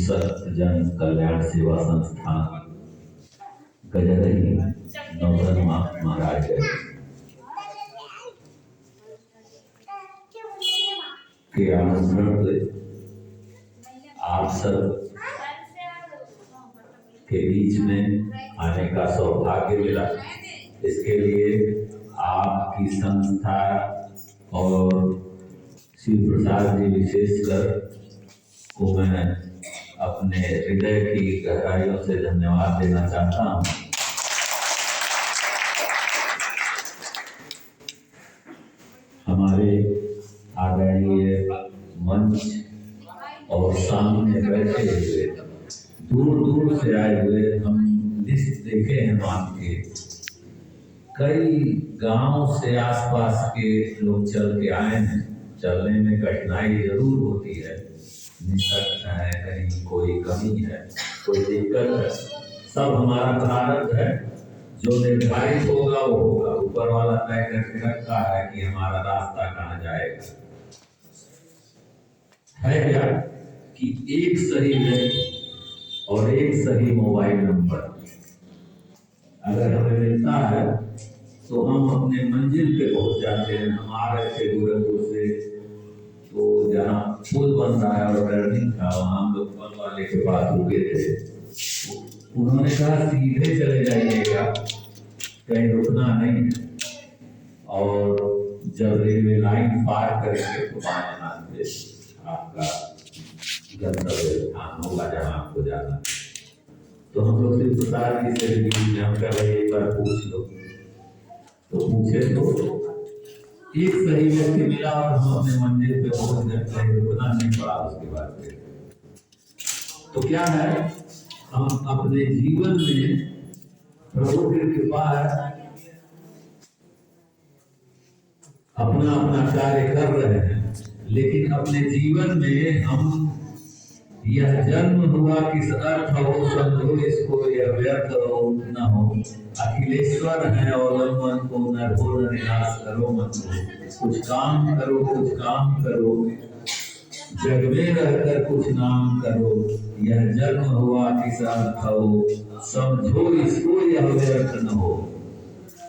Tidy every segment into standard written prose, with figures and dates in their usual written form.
सत्य जन कल्याण सेवा संस्थान गजरही नौतन महाराज के आमंत्रण से आप सब के बीच में आने का सौभाग्य मिला। इसके लिए आपकी संस्था और शिव प्रसाद जी विशेषकर को मैं अपने हृदय की गहराइयों से धन्यवाद देना चाहता हूँ। हमारे आदरणीय मंच और सामने बैठे हुए दूर दूर से आए हुए हम लिस्ट देखे हैं मान के, कई गांव से आसपास के लोग चल के आए हैं। चलने में कठिनाई जरूर होती है, निःशक्त है, कहीं कोई कमी है, कोई दिक्कत है, सब हमारा प्रारब्ध है। जो निर्धारित होगा वो होगा, ऊपर वाला तय करके रखा है कि हमारा रास्ता कहाँ जाएगा। है क्या कि एक सही व्यक्ति और एक सही मोबाइल नंबर अगर हमें मिलता है तो हम अपने मंजिल पे पहुंच जाते हैं। हम आ रहे थे गोरखपुर से, तो जहाँ पुल बन रहा है और टर्निंग था वहाँ हम लोग पुल वाले के पास रुके थे। उन्होंने कहा सीधे चले जाइएगा, कहीं रुकना नहीं है, और जब रेलवे लाइन पार करेंगे तो बाएं हाथ पे आपका गंतव्य स्थान होगा जहाँ आपको जाना। तो हम लोग सिर्फ प्रसाद जी से भी हम कह रहे एक बार पूछ लो, तो पूछे तो एक सही व्यक्ति मिला और हम अपने मंदिर पे पहुंच गए, कहीं रुकना नहीं पड़ा उसके बाद फिर। तो क्या है, हम अपने जीवन में प्रभु की कृपा है, अपना अपना कार्य कर रहे हैं, लेकिन अपने जीवन में हम यह जन्म हुआ किस अर्थ हो, समझो इसको, यह व्यर्थ हो न हो। अखिलेश्वर है अवलंबन को, न हो न निराश करो मन को। कुछ काम करो, कुछ काम करो, जग में रहकर कुछ नाम करो। यह जन्म हुआ किस अर्थ हो, समझो इसको, यह व्यर्थ न हो।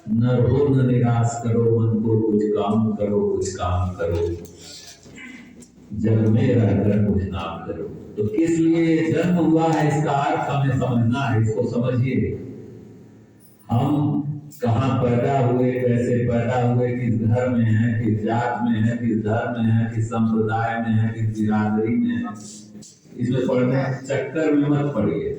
न हो न निराश करो मन को, कुछ काम करो, कुछ काम करो, जग में रहकर कुछ नाम करो। तो किस लिए जन्म हुआ है इसका अर्थ हमें समझना है। इसको समझिए, हम कहाँ पैदा हुए, कैसे पैदा हुए, किस घर में है, किस जात में है, किस धर्म में है, किस संप्रदाय में है, किस बिरादरी में है, इसमें पढ़ने चक्कर में मत पड़िए।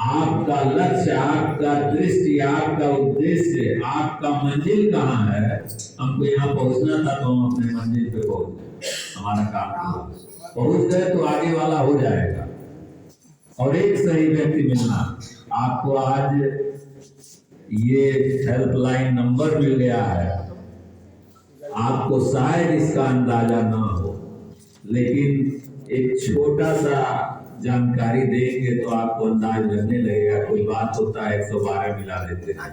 आपका लक्ष्य, आपका दृष्टि, आपका उद्देश्य, आपका मंजिल कहाँ है। हमको यहाँ पहुंचना था तो हम अपने मंजिल पे पहुंच गए, हमारा काम पहुंच गए तो आगे वाला हो जाएगा। और एक सही व्यक्ति मिलना, आपको आज ये हेल्पलाइन नंबर मिल गया है। आपको शायद इसका अंदाजा ना हो, लेकिन एक छोटा सा जानकारी देंगे तो आपको अंदाज लगने लगेगा। कोई बात होता है 112 मिला देते हैं,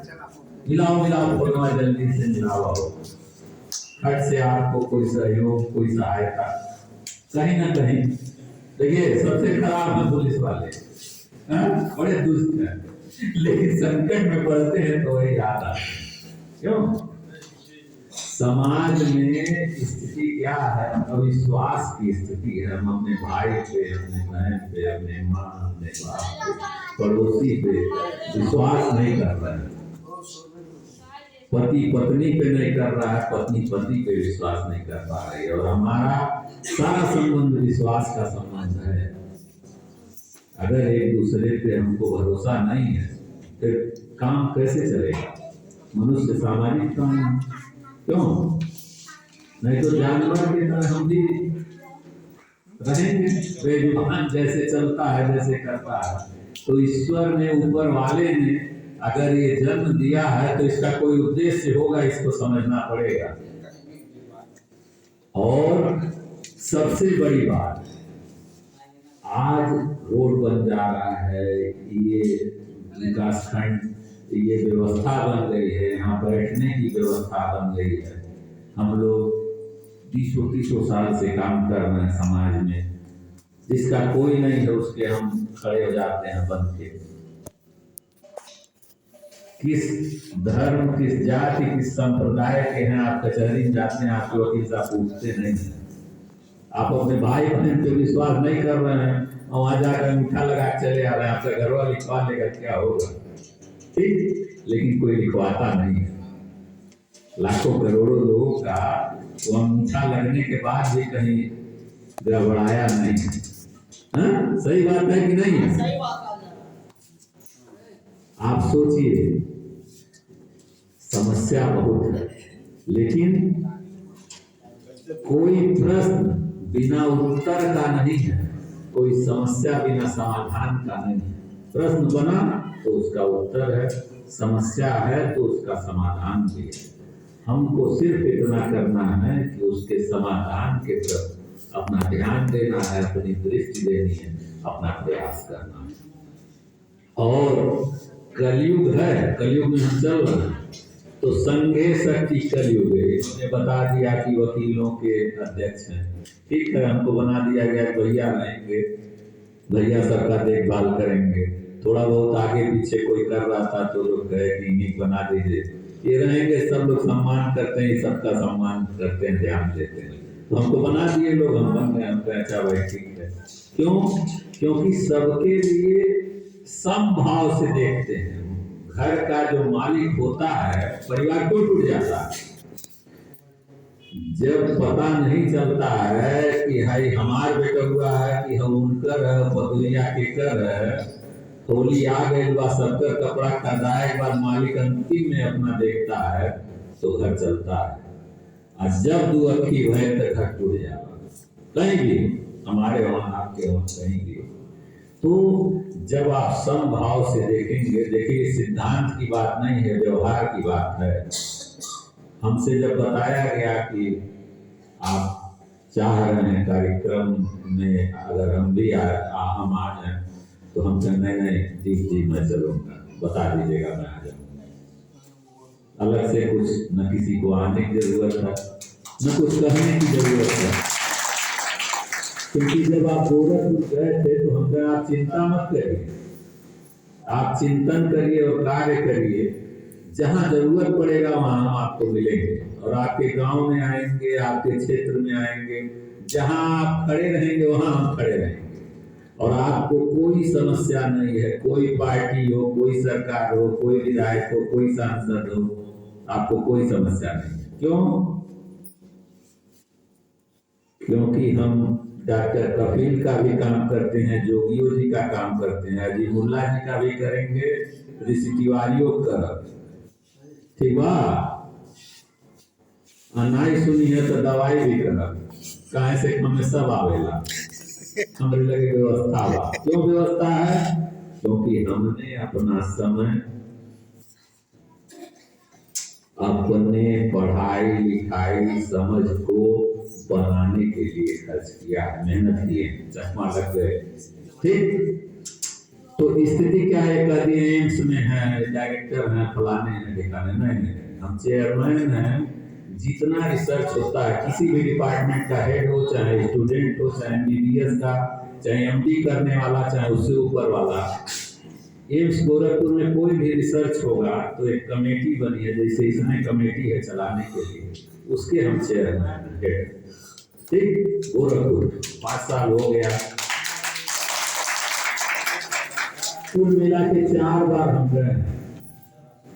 मिलाओ फोन जल्दी से मिलाओ, हट से आपको कोई सहयोग, कोई सहायता कहीं ना कहीं। देखिए सबसे खराब है पुलिस वाले, बड़े दुष्ट हैं, लेकिन संकट में पड़ते हैं तो वही याद आते हैं। क्यों? समाज में स्थिति क्या है, अविश्वास की स्थिति है। हम अपने भाई पे, अपने बहन पे, अपने माँ, अपने बाप, पड़ोसी पे विश्वास नहीं कर रहे हैं। पति पत्नी पे नहीं कर रहा है, पत्नी पति पे विश्वास नहीं कर पा रही है। और हमारा सारा संबंध विश्वास का संबंध है। अगर एक दूसरे पे हमको भरोसा नहीं है फिर काम कैसे चलेगा? मनुष्य सामाजिक काम, क्यों? नहीं तो जानवर की तरह हम भी रहेंगे, बेजुबान जैसे चलता है, जैसे करता है। तो ईश्वर ने, ऊपर वाले ने अगर ये जन्म दिया है तो इसका कोई उद्देश्य होगा, इसको समझना पड़ेगा। और सबसे बड़ी बात, आज रोड बन जा रहा है, ये विकास खंड, ये व्यवस्था बन गई है, यहाँ बैठने की व्यवस्था बन गई है। हम लोग 30 साल से काम कर रहे हैं समाज में, जिसका कोई नहीं है उसके हम खड़े हो जाते हैं बन के। किस धर्म, किस जाति, किस संप्रदाय के हैं, आप कचहरी में जाते हैं, आपके वकील साहब पूछते नहीं हैं। आप अपने भाई बहन पे विश्वास नहीं कर रहे हैं और वहां जाकर अंगूठा लगा चले आ रहे हैं, आपका घर वाला लिखवा लेगा, क्या होगा? ठीक, लेकिन कोई लिखवाता नहीं है। लाखों करोड़ों लोगों का वो अंगूठा लगने के बाद भी कहीं गड़बड़ाया नहीं है। हाँ? सही बात है कि नहीं है? सही बात है। आप सोचिए, समस्या बहुत है, लेकिन कोई प्रश्न बिना उत्तर का नहीं है, कोई समस्या बिना समाधान का नहीं है। प्रश्न बना तो उसका उत्तर है, समस्या है तो उसका समाधान भी है। हमको सिर्फ इतना करना है कि उसके समाधान के तरफ अपना ध्यान देना है, अपनी दृष्टि देनी है, अपना प्रयास करना है। और कलयुग है, कलयुग में हम चल रहे हैं, तो संघे शक्ति कलयुग है। इन्होंने बता दिया कि वकीलों के अध्यक्ष हैं, ठीक है, हमको बना दिया गया भैया रहेंगे, भैया सबका देखभाल करेंगे। थोड़ा बहुत आगे पीछे कोई कर रहा था तो लोग कहे कि इन्हीं बना दीजिए, ये रहेंगे, सब लोग सम्मान करते हैं, सबका सम्मान करते हैं, ध्यान देते हैं, तो हमको बना दिए लोग, हम बन गए, हम कहे अच्छा भाई ठीक है। क्यों? क्योंकि सबके लिए समभाव से देखते हैं। घर का जो मालिक होता है, परिवार क्यों टूट जाता है? जब पता नहीं चलता है कि भाई हमार बेटा हुआ है कि हम उनकर है, पतोहिया के कर है, होली आ गई बा, सबका कपड़ा खरीदाए के बाद मालिक अंतिम में अपना देखता है तो घर चलता है। और जब दो अखी भय तक घर टूट जाएगा, कहीं भी, हमारे वहां आपके वहां कहीं भी। तो जब आप समभाव से देखेंगे, देखिए सिद्धांत की बात नहीं है, व्यवहार की बात है। हमसे जब बताया गया कि आप चाह रहे हैं कार्यक्रम में अगर हम भी हम आ जाए, तो हम कहने नहीं, ठीक जी मैं चलूंगा, बता दीजिएगा मैं आ जाऊंगा। अलग से कुछ न किसी को आने की जरूरत है, न कुछ कहने की जरूरत है। क्योंकि जब आप गोरखपुर गए थे तो हम कहे आप चिंता मत करिए, आप चिंतन करिए और कार्य करिए, जहाँ जरूरत पड़ेगा वहां हम आपको मिलेंगे और आपके गांव में आएंगे, आपके क्षेत्र में आएंगे, जहाँ आप खड़े रहेंगे वहां हम खड़े रहेंगे। और आपको कोई समस्या नहीं है, कोई पार्टी हो, कोई सरकार हो, कोई विधायक हो, कोई सांसद हो, आपको कोई समस्या नहीं है। क्यों? क्योंकि हम डॉक्टर कफील का भी काम करते हैं, जोगियों जी का काम करते हैं, अजीमुल्ला जी का भी करेंगे, ऋषि तिवारियों का, ठीक बा, नहीं सुनी है तो दवाई भी करब, कहे से हमें सब आवेला, हमारे लगे व्यवस्था बा। क्यों व्यवस्था है? क्योंकि हमने अपना समय अपने पढ़ाई लिखाई समझ को बनाने के लिए खर्च किया, मेहनत किए, चश्मा लग गए, ठीक। तो स्थिति क्या है? कभी एम्स में है, डायरेक्टर है, फलाने हैं, ठिकाने नहीं, हम चेयरमैन हैं। जितना रिसर्च होता है किसी भी डिपार्टमेंट का, हेड हो चाहे स्टूडेंट हो, चाहे MBBS का, चाहे MD करने वाला, चाहे उससे ऊपर वाला, एम्स गोरखपुर में कोई भी रिसर्च होगा तो एक कमेटी बनी है, जैसे इसमें कमेटी है चलाने के लिए, उसके हम चेयरमैन हेड, ठीक। गोरखपुर 5 साल हो गया, कुल मिला के 4 बार हम गए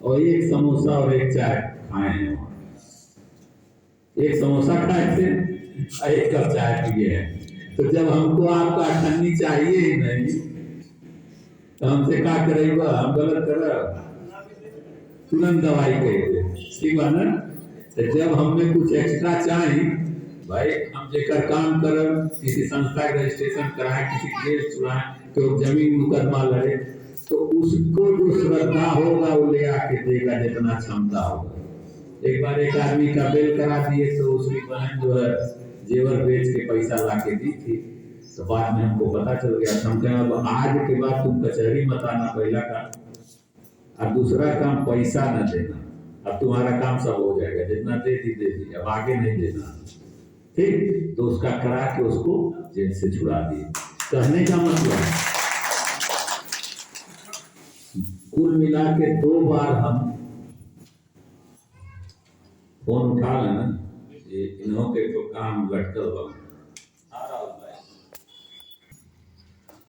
और एक समोसा और एक चाय खाए हैं। एक समोसा खाए थे और एक कप चाय पिए हैं। तो जब हमको आपका ठन्नी चाहिए ही नहीं तो हमसे क्या करेगा? हम गलत कर तुरंत दवाई करेंगे, ठीक है ना? तो जब हमें कुछ एक्स्ट्रा चाहिए, भाई हम जेकर काम करब, किसी संस्था का रजिस्ट्रेशन कराए, किसी केस छुड़ाए, तो जमीन मुकदमा लड़े, तो उसको जो श्रद्धा होगा वो ले आके देगा, जितना क्षमता होगा। एक बार एक आदमी का बेल करा दिए तो उसकी बहन जो है जेवर बेच के पैसा ला के दी थी, तो बाद में हमको पता चल गया। हम कहें अब आज के बाद तुम कचहरी मत आना, पहला काम, और दूसरा काम पैसा न देना, अब तुम्हारा काम सब हो जाएगा, जितना दे दी, अब आगे नहीं देना। ठीक, तो उसका करा के उसको जेल से छुड़ा दिए। कहने का मतलब कुल मिला के 2 बार हम फोन उठा लेना, इन्हों के तो काम लटकल बा।